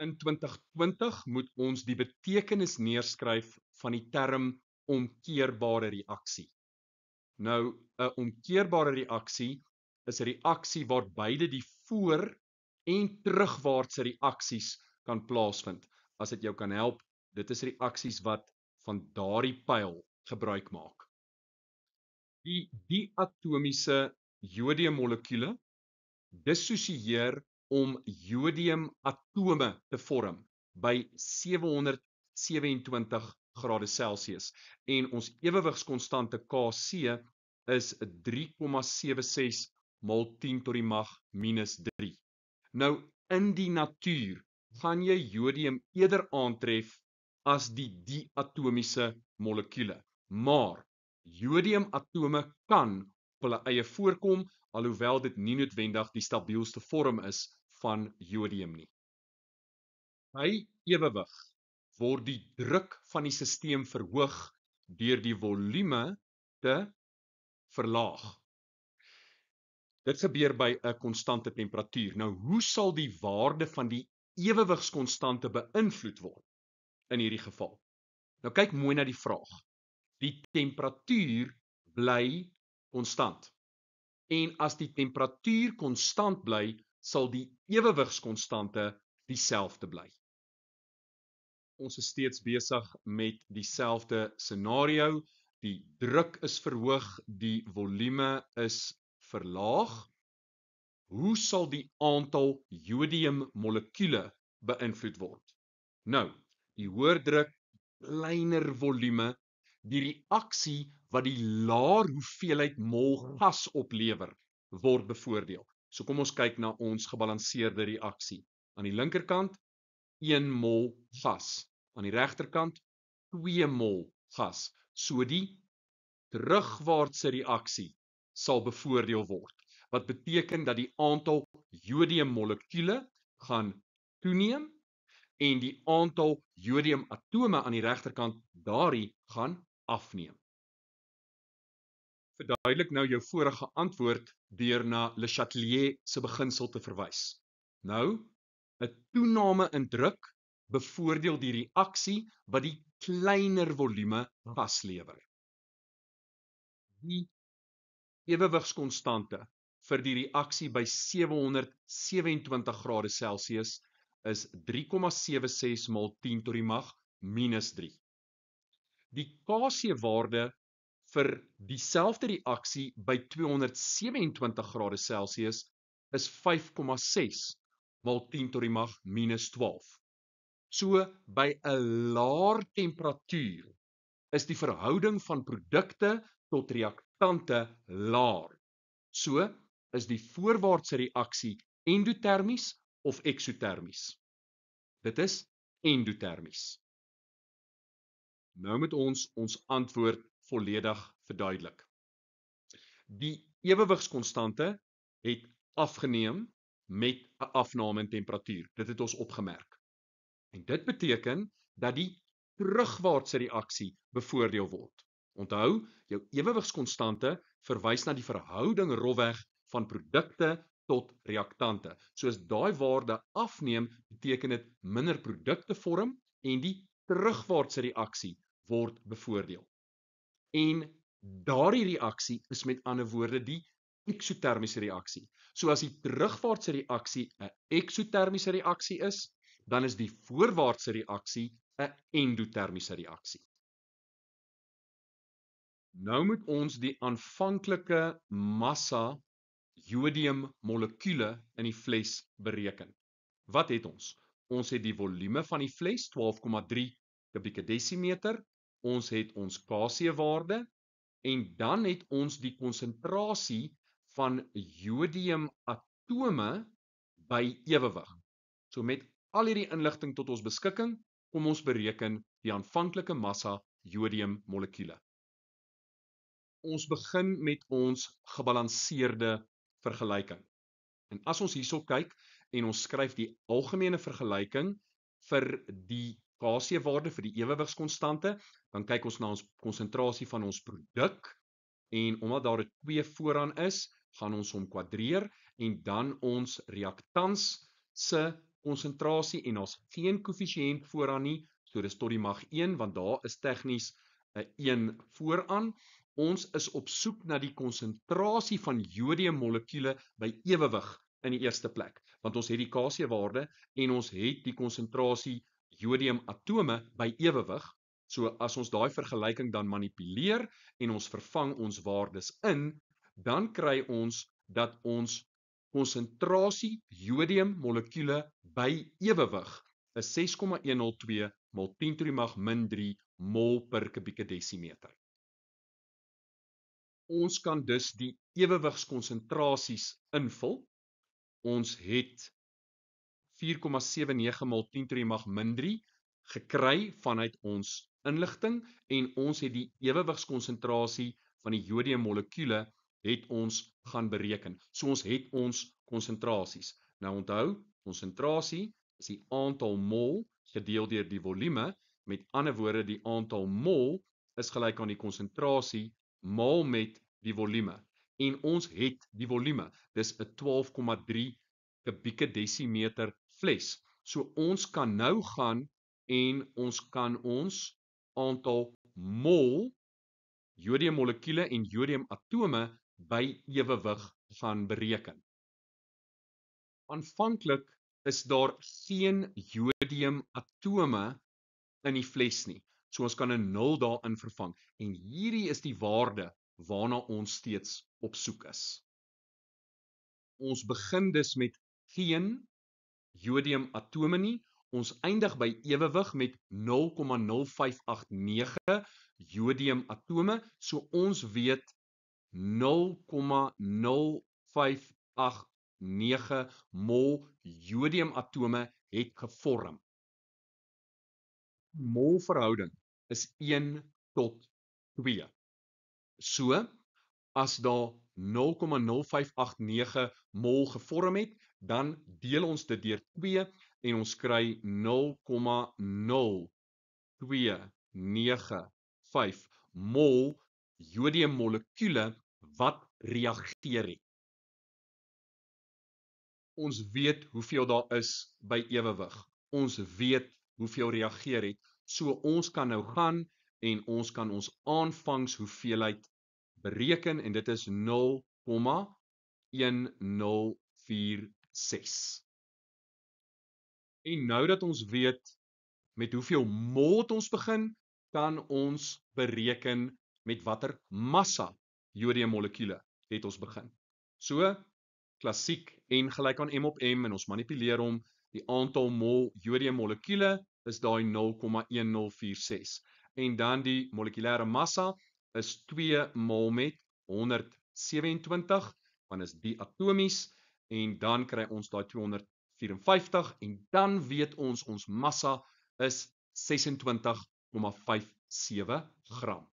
In 2020 moet ons die betekenis neerskryf van die term omkeerbare reaksie. Nou, 'n omkeerbare reaksie is 'n reaksie waar beide die voor- en terugwaartse reaksies kan plaasvind. As dit jou kan help, dit is reaksies wat van daardie pyl gebruik maak. Die diatomiese jodiummolekule dissosieer om jodiumatome te vorm by 727 grade Celsius en ons ewewigskonstante Kc is 3,76 maal 10 tot die mag minus 3. Nou, in die natuur gaan jy jodium eerder aantref as die diatomiese molekule, maar jodiumatome kan op hulle eie voorkom, alhoewel dit nie noodwendig die stabielste vorm is van jodium nie. By ewewig word die druk van die stelsel verhoog deur die volume te verlaag. Dit gebeur by 'n konstante temperatuur. Nou, hoe sal die waarde van die ewewigskonstante beïnvloed word in hierdie geval? Nou kyk mooi na die vraag. Die temperatuur bly konstant. En as die temperatuur konstant bly, sal die ewewigskonstante dieselfde bly. Ons is steeds besig met dieselfde scenario. Die druk is verhoog, die volume is verlaag. Hoe sal die aantal jodiummolekule beïnvloed word? Nou, die hoër druk, kleiner volume, die reaksie wat die laer hoeveelheid mol gas oplewer, word bevoordeel. So kom ons kyk na ons gebalanseerde reaksie. Aan die linkerkant 1 mol gas, aan die regterkant 2 mol gas. So die terugwaartse reaksie sal bevoordeel word, wat beteken dat die aantal jodiummolekule gaan toeneem en die aantal jodiumatome aan die regterkant daarin gaan afneem. Verduidelik nou jou vorige antwoord deur na Le Chatelier se beginsel te verwys. Nou, 'n toename in druk bevoordeel die reaksie wat die kleiner volume gas lewer. Die ewewigskonstante vir die reaksie by 727 grade Celsius is 3,76 maal 10 tot die mag minus 3. Die Kc-waarde vir dieselfde reaksie by 227 grade Celsius is 5,6 maal 10 tot die mag minus 12. So, by 'n laer temperatuur is die verhouding van produkte tot reaktante laer. So, is die voorwaartse reaksie endotermies of eksotermies? Dit is endotermies. Nou moet ons antwoord volledig verduidelik. Die ewewigskonstante het afgeneem met 'n afname in temperatuur. Dit het ons opgemerk. En dit beteken dat die terugwaartse reaksie bevoordeel word. Onthou, jou ewewigskonstante verwys na die verhouding rofweg van produkte tot reaktante. So as daai waarde afneem, beteken dit minder produkte vorm en die terugwaartse reaksie word bevoordeel. En daardie reaksie is met ander woorde die eksotermiese reaksie. So as die terugwaartse reaksie 'n eksotermiese reaksie is, dan is die voorwaartse reaksie 'n endotermiese reaksie. Nou moet ons die aanvanklike massa jodiummolekule in die fles bereken. Wat het ons? Ons het die volume van die fles 12,3 kubieke desimeter, ons het ons Kc-waarde en dan het ons die konsentrasie van jodiumatome by ewewig. So met al hierdie inligting tot ons beskikking, kom ons bereken die aanvanklike massa jodiummolekule. Ons begin met ons gebalanseerde vergelyking. En as ons hierso kyk en ons skryf die algemene vergelyking vir die Kc-waarde vir die ewewigskonstante, dan kyk ons na ons konsentrasie van ons produk en omdat daar 'n 2 vooraan is, gaan ons hom kwadreer en dan ons reaktans se konsentrasie en daar's geen koëffisiënt vooraan nie, so dis tot die mag 1, want daar is tegnies 'n 1 vooraan. Ons is op soek na die konsentrasie van jodiummolekule by ewewig in die eerste plek, want ons het die Kc-waarde en ons het die konsentrasie jodiumatome by ewewig. So as ons daai vergelyking dan manipuleer en ons vervang ons waardes in, dan kry ons dat ons konsentrasie jodiummolekule by ewewig is 6,102 mol 10 to die mag min 3 mol per kubieke desimeter. Ons kan dus die ewewigskonsentrasies invul. Ons het 4,79 mol 10 to die mag min 3 gekry vanuit ons inligting en ons het die ewewigskonsentrasie van die jodiummolekule het ons gaan bereken. So ons het ons konsentrasies. Nou onthou, konsentrasie is die aantal mol gedeel deur die volume. Met ander woorde, die aantal mol is gelyk aan die konsentrasie maal met die volume. En ons het die volume. Dis 'n 12,3 kubieke desimeter fles. So ons kan nou gaan en ons kan ons aantal mol jodiummolekule en jodiumatome by ewewig gaan bereken. Aanvanklik is daar geen jodiumatome in die fles nie. So ons kan 'n 0 daarin vervang. En hierdie is die waarde waarna ons steeds op soek is. Ons begin dus met geen jodiumatome nie. Ons eindig by ewewig met 0,0589 jodiumatome. So ons weet 0,0589 mol jodiumatome het gevorm. Molverhouding is 1 tot 2. So, as daar 0,0589 mol gevorm het, dan deel ons dit deur 2 en ons kry 0,0295 mol jodiummolekule wat reageer het. Ons weet hoeveel daar is by ewewig. Ons weet hoeveel reageer het. So ons kan nou gaan en ons kan ons aanvangshoeveelheid bereken en dit is 0,1046. En nou dat ons weet met hoeveel mol het ons begin, kan ons bereken met watter massa jodiummolekule het ons begin. So, klassiek N gelyk aan M op M en ons manipuleer hom, die aantal mol jodiummolekule is daai 0,1046. En dan die molekulêre massa is 2 mol met 127, want is diatomies, en dan kry ons daai 254, en dan weet ons massa is 26,57 gram.